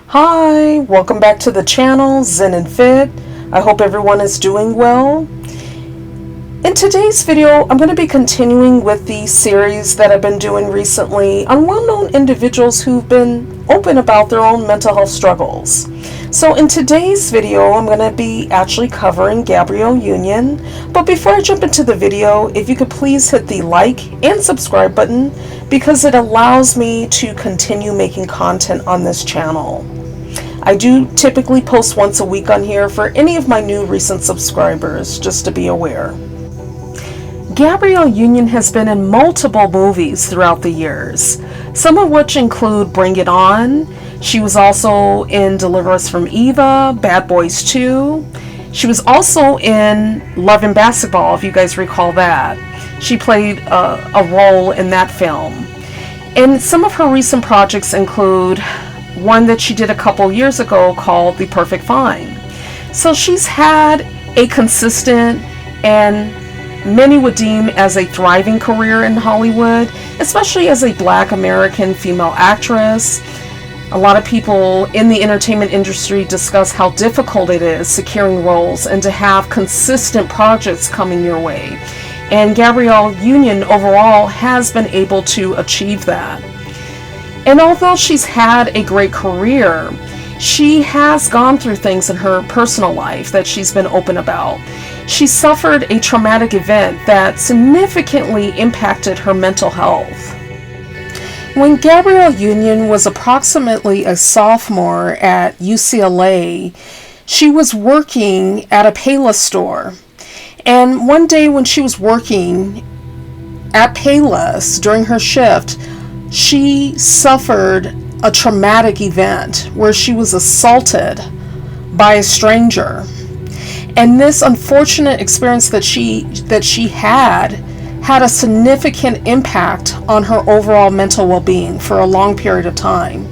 Hi, welcome back to the channel, Zen and Fit. I hope everyone is doing well. In today's video, I'm going to be continuing with the series that I've been doing recently on well-known individuals who've been open about their own mental health struggles. So in today's video, I'm going to be actually covering Gabirelle Union. But before I jump into the video, if you could please hit the like and subscribe button because it allows me to continue making content on this channel. I do typically post once a week on here for any of my new recent subscribers, just to be aware. Gabirelle Union has been in multiple movies throughout the years, some of which include Bring It On. She was also in Deliver Us from Eva, Bad Boys 2. She was also in Love and Basketball, if you guys recall that. She played a role in that film. And some of her recent projects include one that she did a couple years ago called The Perfect Fine. So she's had a consistent and many would deem as a thriving career in Hollywood, especially as a Black American female actress. A lot of people in the entertainment industry discuss how difficult it is securing roles and to have consistent projects coming your way. And Gabirelle Union overall has been able to achieve that. And although she's had a great career, she has gone through things in her personal life that she's been open about. She suffered a traumatic event that significantly impacted her mental health. When Gabirelle Union was approximately a sophomore at UCLA, she was working at a Payless store. And one day when she was working at Payless during her shift, she suffered a traumatic event where she was assaulted by a stranger. And this unfortunate experience that she had a significant impact on her overall mental well-being for a long period of time.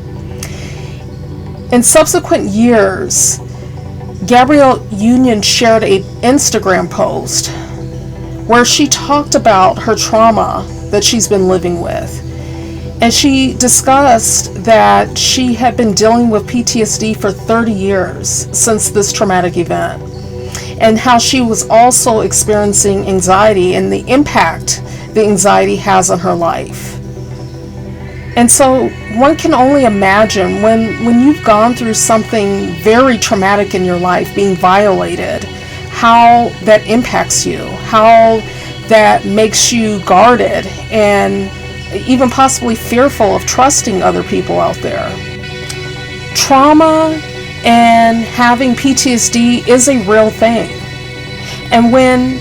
In subsequent years, Gabirelle Union shared an Instagram post where she talked about her trauma that she's been living with. And she discussed that she had been dealing with PTSD for 30 years since this traumatic event, and how she was also experiencing anxiety and the impact the anxiety has on her life. And so one can only imagine when you've gone through something very traumatic in your life, being violated, how that impacts you, how that makes you guarded and even possibly fearful of trusting other people out there. Trauma and having PTSD is a real thing. And when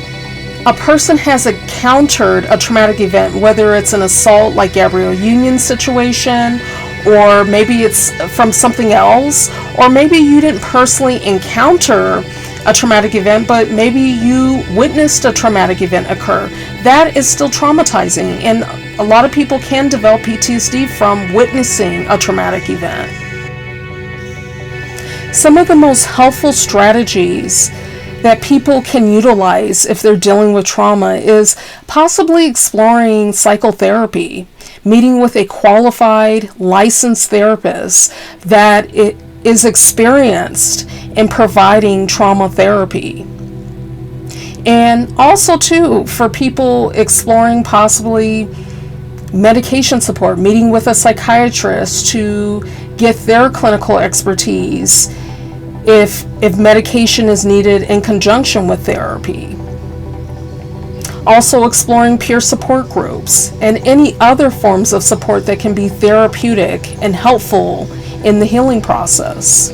a person has encountered a traumatic event, whether it's an assault like Gabirelle Union's situation, or maybe it's from something else, or maybe you didn't personally encounter a traumatic event, but maybe you witnessed a traumatic event occur, that is still traumatizing. And a lot of people can develop PTSD from witnessing a traumatic event. Some of the most helpful strategies that people can utilize if they're dealing with trauma is possibly exploring psychotherapy, meeting with a qualified, licensed therapist that is experienced in providing trauma therapy. And also too, for people exploring possibly medication support, meeting with a psychiatrist to get their clinical expertise if medication is needed in conjunction with therapy. Also exploring peer support groups and any other forms of support that can be therapeutic and helpful in the healing process.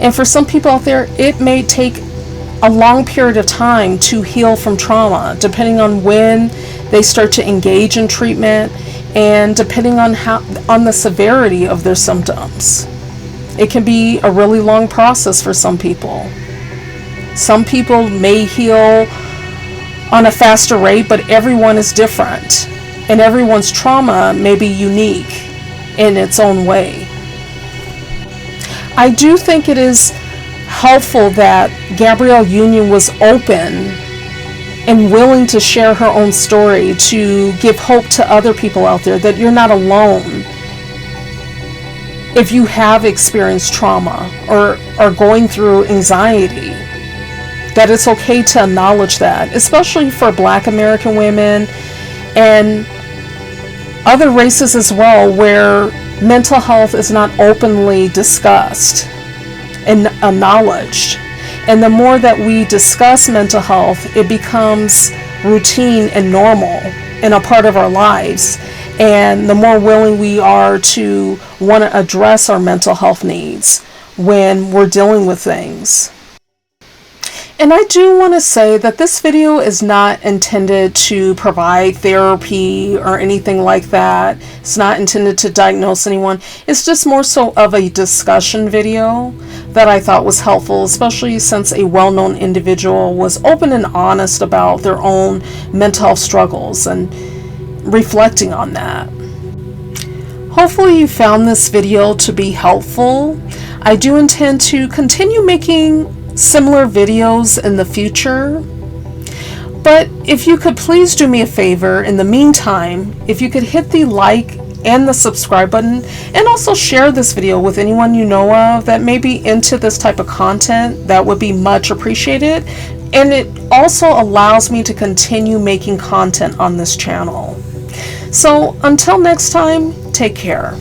And for some people out there, it may take a long period of time to heal from trauma, depending on when they start to engage in treatment and depending on the severity of their symptoms. It can be a really long process for some people. Some people may heal on a faster rate, but everyone is different, and everyone's trauma may be unique in its own way. I do think it is helpful that Gabirelle Union was open and willing to share her own story to give hope to other people out there that you're not alone if you have experienced trauma or are going through anxiety, that it's okay to acknowledge that, especially for Black American women and other races as well, where mental health is not openly discussed and acknowledged. And the more that we discuss mental health, it becomes routine and normal and a part of our lives. And the more willing we are to want to address our mental health needs when we're dealing with things. And I do want to say that this video is not intended to provide therapy or anything like that. It's not intended to diagnose anyone. It's just more so of a discussion video that I thought was helpful, especially since a well-known individual was open and honest about their own mental health struggles and reflecting on that. Hopefully you found this video to be helpful. I do intend to continue making similar videos in the future, but if you could please do me a favor in the meantime, if you could hit the like and the subscribe button, and also share this video with anyone you know of that may be into this type of content, that would be much appreciated. And it also allows me to continue making content on this channel. So until next time, take care.